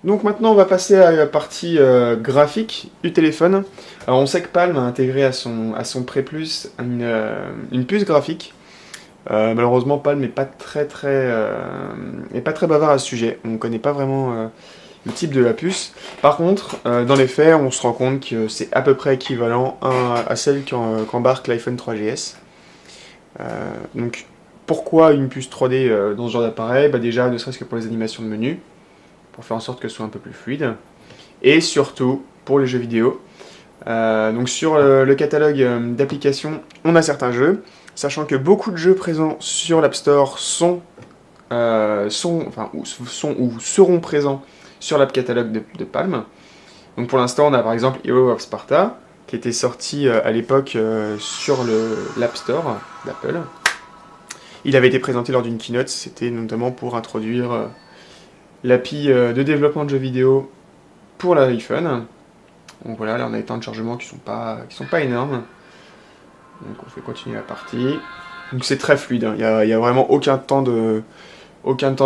Donc maintenant on va passer à la partie graphique du téléphone. Alors on sait que Palm a intégré à son prépuce une puce graphique. Malheureusement Palm n'est pas est pas très bavard à ce sujet. On ne connaît pas vraiment le type de la puce. Par contre, dans les faits, on se rend compte que c'est à peu près équivalent à celle qu'embarque l'iPhone 3GS. Donc pourquoi une puce 3D dans ce genre d'appareil? Bah déjà, ne serait-ce que pour les animations de menu, pour faire en sorte que ce soit un peu plus fluide, et surtout pour les jeux vidéo. Donc sur le catalogue d'applications, on a certains jeux, sachant que beaucoup de jeux présents sur l'App Store sont ou seront présents sur l'app catalogue de Palm. Donc pour l'instant, on a par exemple Hero of Sparta, qui était sorti à l'époque sur l'App Store d'Apple. Il avait été présenté lors d'une keynote, c'était notamment pour introduire l'API de développement de jeux vidéo pour l'iPhone. Donc voilà, là on a des temps de chargement qui sont pas énormes. Donc on fait continuer la partie. Donc c'est très fluide, hein. Il y a vraiment aucun temps de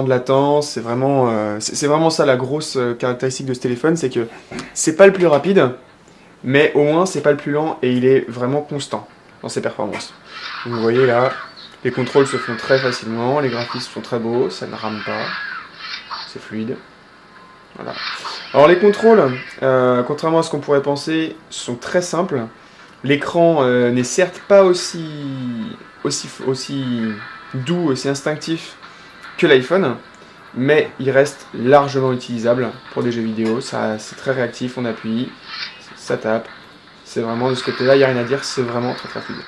latence. C'est vraiment ça la grosse caractéristique de ce téléphone, c'est que c'est pas le plus rapide, mais au moins c'est pas le plus lent et il est vraiment constant dans ses performances. Donc vous voyez là, les contrôles se font très facilement, les graphismes sont très beaux, ça ne rame pas, c'est fluide. Voilà. Alors les contrôles, contrairement à ce qu'on pourrait penser, sont très simples. L'écran n'est certes pas aussi doux, aussi instinctif que l'iPhone, mais il reste largement utilisable pour des jeux vidéo. C'est très réactif, on appuie, ça tape. C'est vraiment de ce côté-là, il n'y a rien à dire, c'est vraiment très très fluide.